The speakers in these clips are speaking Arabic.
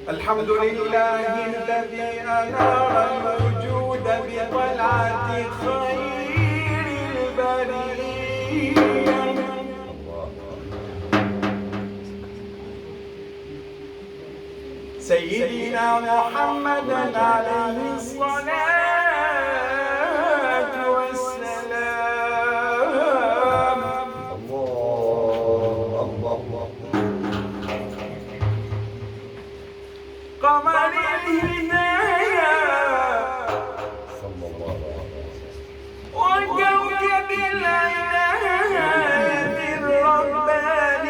الحمد لله الذي أنار الوجود بطلعة خير البرية سيدنا محمدا عليه الصلاة والسلام. قمر الهداية وكوكب العناية الربانية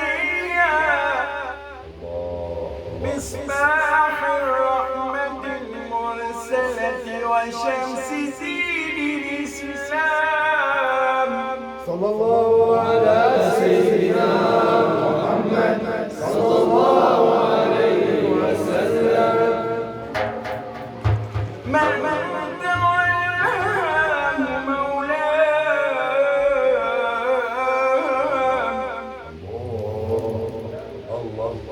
مصباح الرحمة المرسلة وشمس دين الإسلام. صلى الله على سيدنا محمد صلى الله عليه وسلم. من تولاه مولاه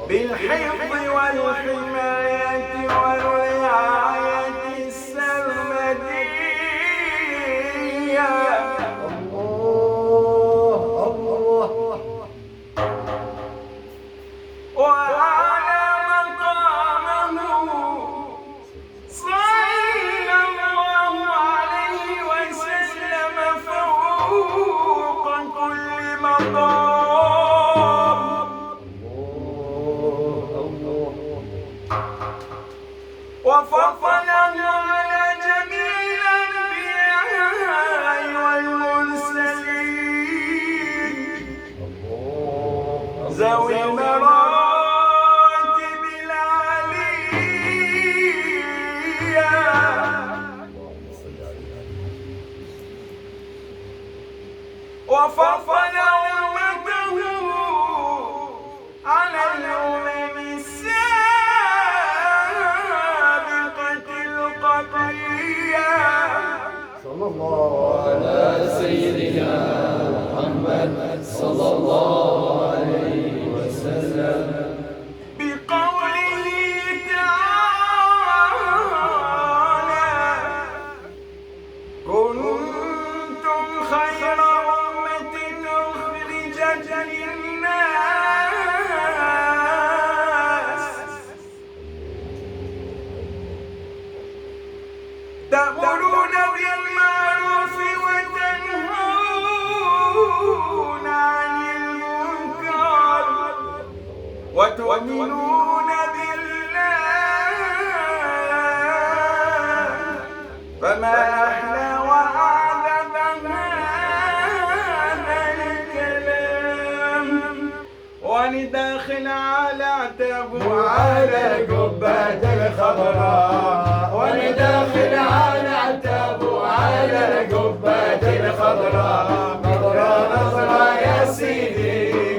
بالحفظ والحماية والرعاية السرمدية. وأعلى مقامه صلى الله عليه وسلم فوق كل مقام. وفضله على جميع الأنبياء والمرسلين ذوي المراتب العلية. وفضل أمته على الأمم السابقة القبلية. صلى الله على سيدنا محمد صلى الله عليه وسلم. بقوله تعالى كنتم خير أمة أخرجت للناس تأمرون بالمعروف وتنهون عن المنكر وتؤمنون بالله. فما أحلى وأعذب هذا الكلام. ولداخل على عتبه على القبة الخضراء. ولداخل على عتبه على القبة الخضراء. نظرة نظرة يا سيدي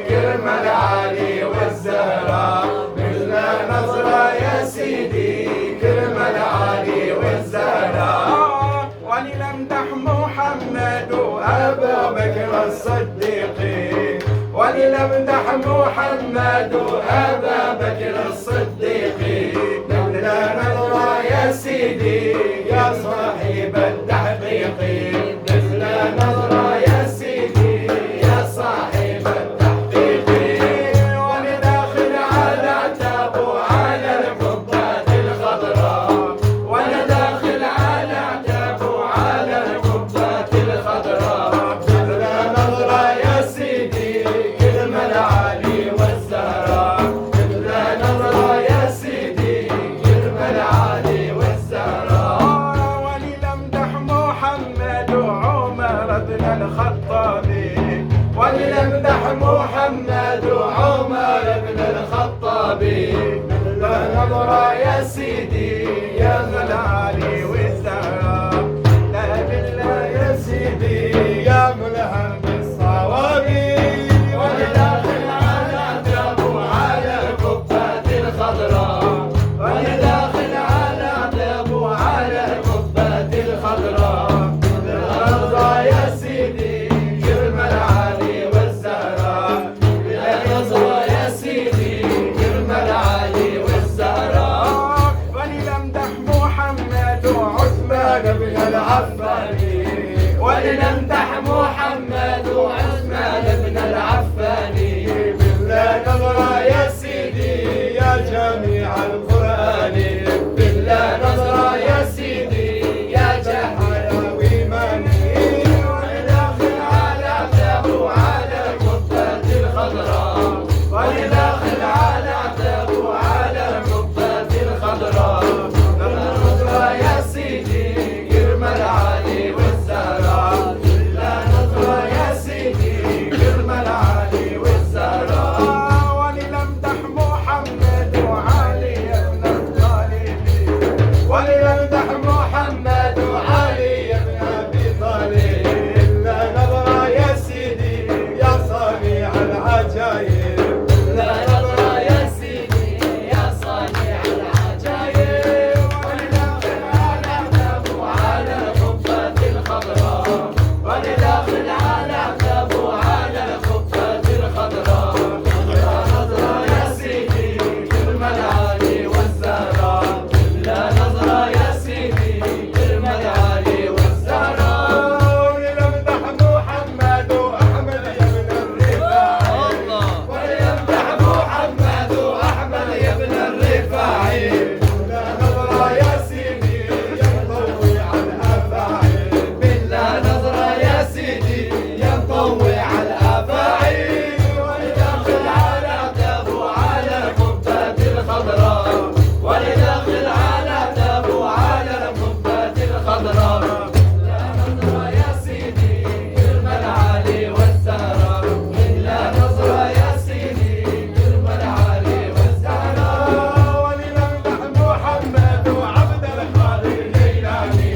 كرم العالي والزهراء. مثل نظرة يا سيدي كرم العالي والزهراء. ولنمدح محمد وأبا بكر الصديق. ولنمدح محمد وأبا بكر الصديق. مثل نظرة يا سيدي يا صاحب التحقيق. مثل نظرة يا سيدي يا صاحب التحقيق. ولداخل على عتبه على القبة الخضراء. ولداخل على عتبه على القبة الخضراء. مثل نظرة يا سيدي كرم العالي والزهراء. مثل نظرة يا سيدي كرم العالي والزهراء. ولنمدح محمد وعمر بن الخطاب. ولنمدح محمد وعمر بن الخطاب. مثل نظرة يا سيدي يا ذا العالي والزهراء. لا بالله يا سيدي يا ملهم بالصوابي. ولداخل على عتبه على القبة الخضراء. ولداخل على عتبه على القبة الخضراء. مثل نظرة يا سيدي كرم العالي والزهراء. مثل نظرة يا سيدي كرم العالي والزهراء. ولنمدح محمد وعثمان بن العفاني. بالله نظرة يا سيدي يا جميع القرآن، بالله نظرة يا سيدي يا جحيا وإيماني. ولداخل على عتاب وعلى القبة الخضراء، ولداخل على عتاب وعلى القبة الخضراء. نظرة يا سيدي كرم العالي والزهراء، بالله نظرة يا سيدي كرم العالي والزهراء. ولنمدح محمد وعلي بن الطالب، ولنمدح محمد وعلي بن ابي طالب. لا نظرة يا سيدي يا صانع العجايب، لا نظرة يا سيدي يا صانع العجايب. ولداخل على عتاب وعلى القبة الخضراء، ولداخل على عتاب وعلى القبة الخضراء. نظرة يا سيدي كرم العالي والزهراء، لا نظرة يا سيدي كرم العالي والزهراء. ولنمدح محمد وأحمد يا ابن الرفاعي، ولنمدح محمد وأحمد يا ابن الرفاعي. لا نظرة يا سيدي ينطوي على الأفاعي، بالله نظرة يا سيدي ينطوي على الأفاعي. ولداخل على عتاب وعلى القبة الخضراء، ولداخل على عتاب وعلى القبة الخضراء. لا نظرة يا سيدي كرم العالي والزهراء، لا نظرة يا سيدي كرم العالي والزهراء. ولنمدح محمد وعبد القادر جيلاني،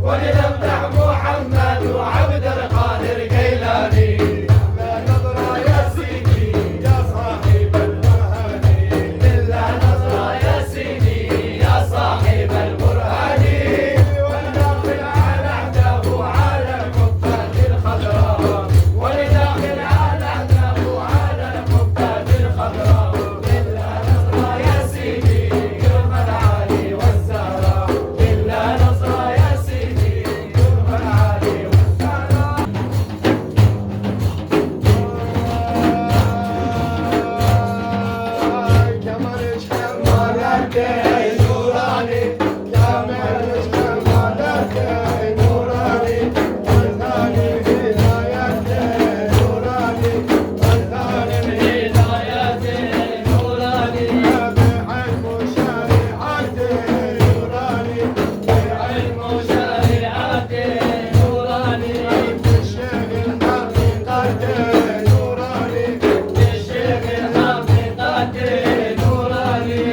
ولنمدح محمد وعبد القادر جيلاني. لا نظرة يا سيدي يا صاحب البرهاني، لا نظرة يا سيدي يا صاحب البرهاني. ولداخل على عتاب وعلى القبة الخضراء، ولداخل على عتاب وعلى القبة الخضراء. لا نظرة يا سيدي كرم العالي والزهراء، لا نظرة يا سيدي كرم العالي والزهراء. كمالك كمالك نوراني، كمالك كمالك نوراني. والثاني هدايته نوراني، والثاني هدايته نوراني. بعلم شريعته نوراني، بعلم شريعته نوراني. بالشيخ الحقيقته نوراني، بالشيخ الحقيقته نوراني.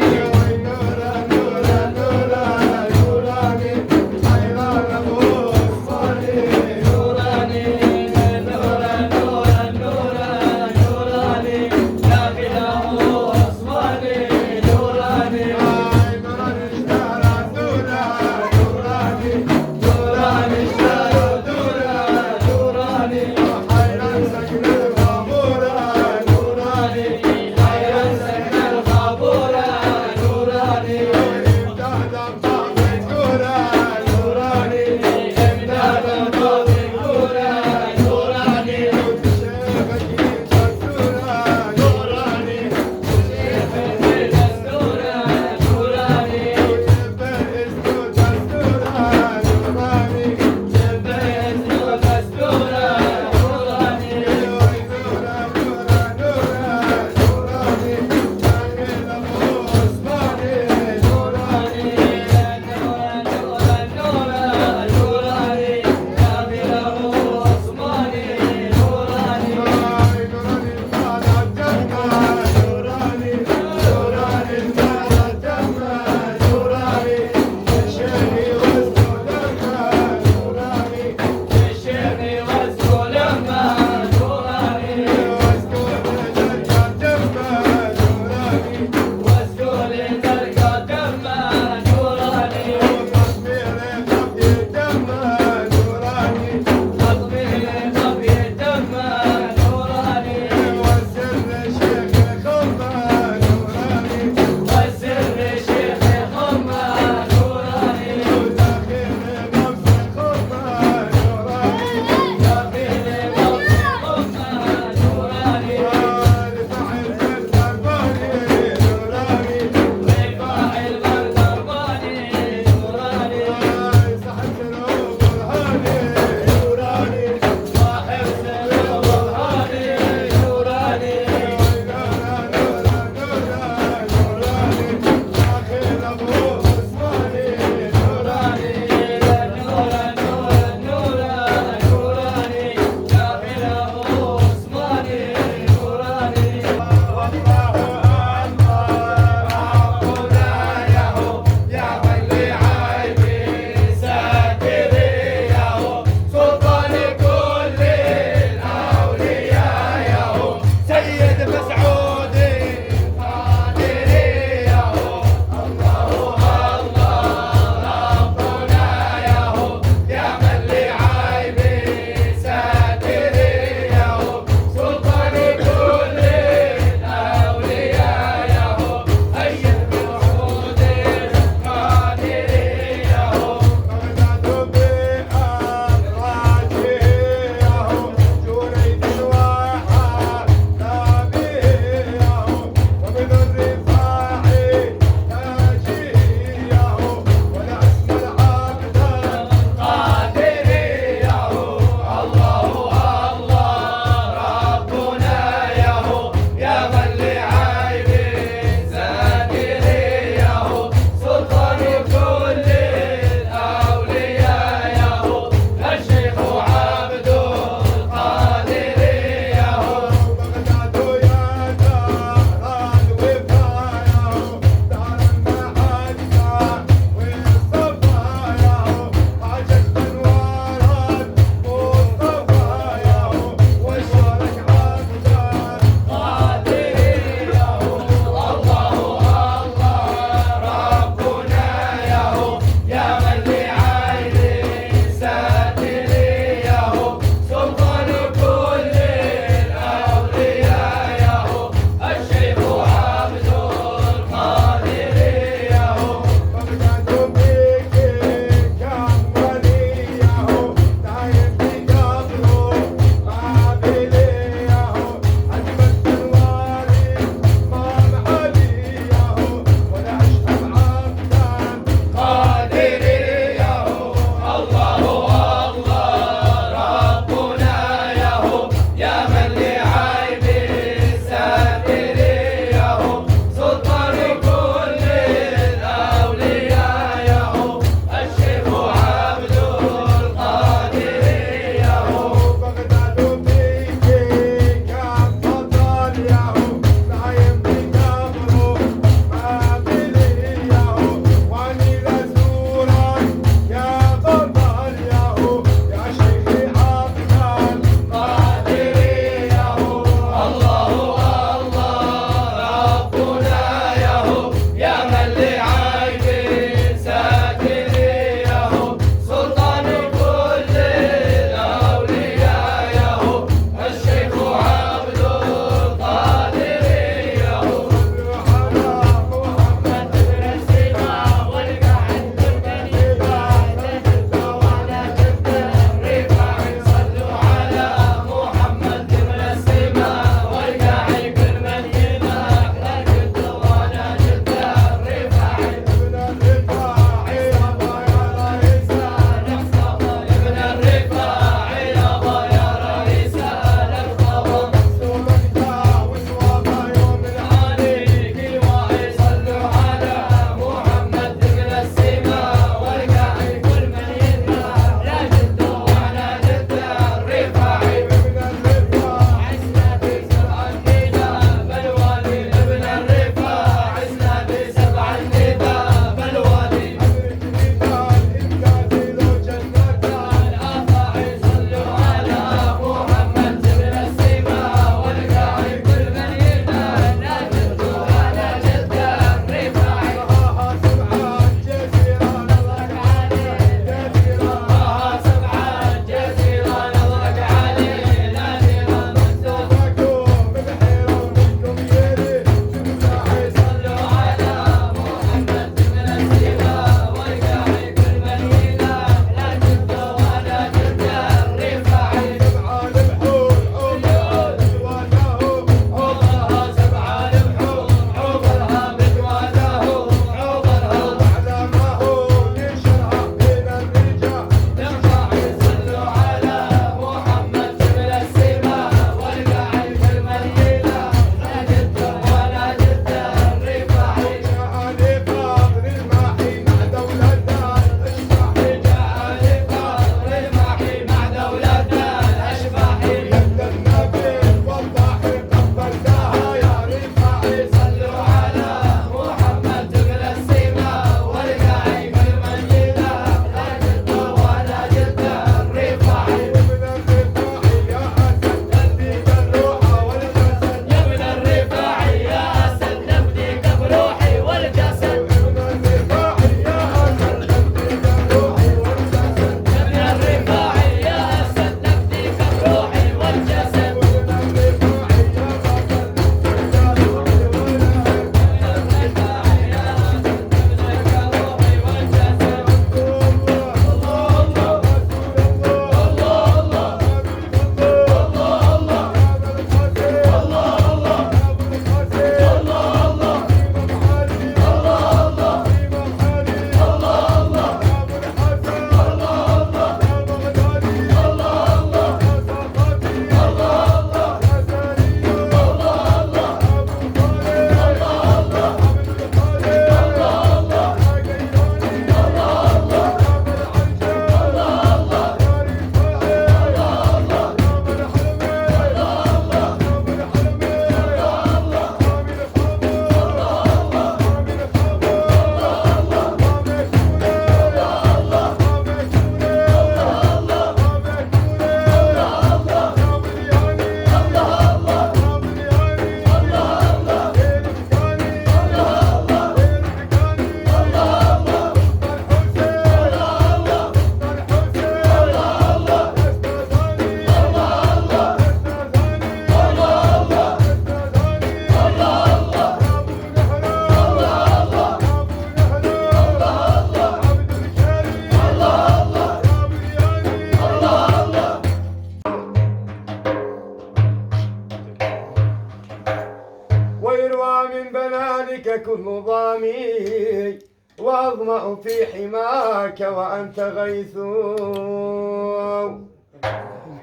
وأظمأ في حماك وأنت غيث.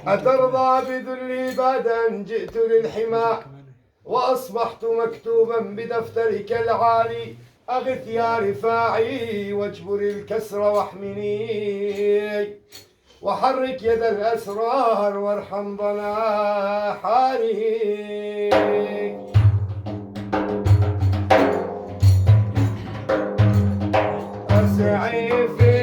أترضى بذلي بعد أن جئت للحمى وأصبحت مكتوبا بدفترك العالي؟ أغث يا رفاعي واجبر الكسر واحمني، وحرك يد الأسرار وارحم ضنا حالي. أسعي في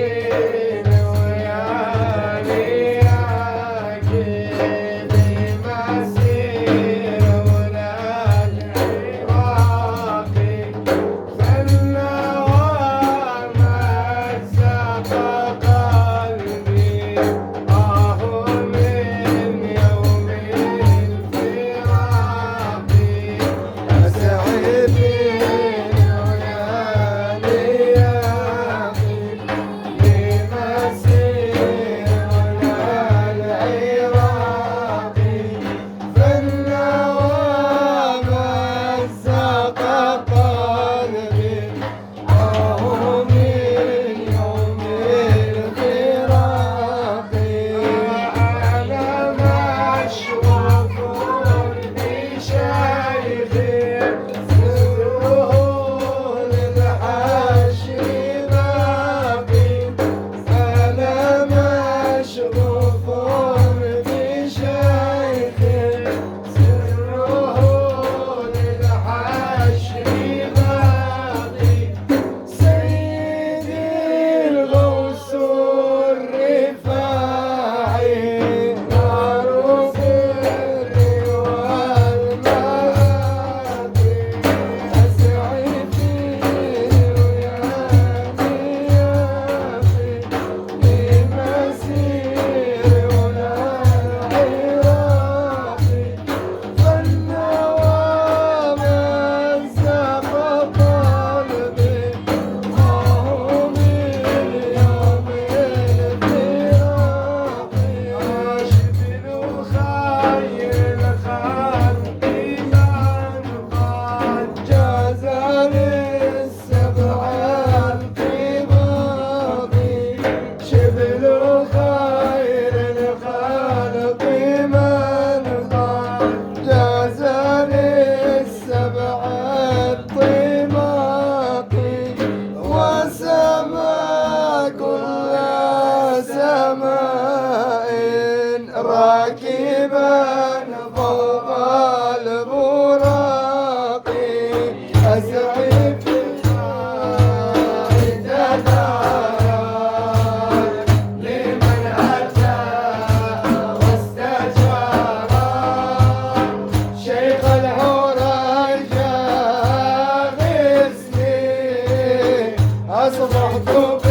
أصبحت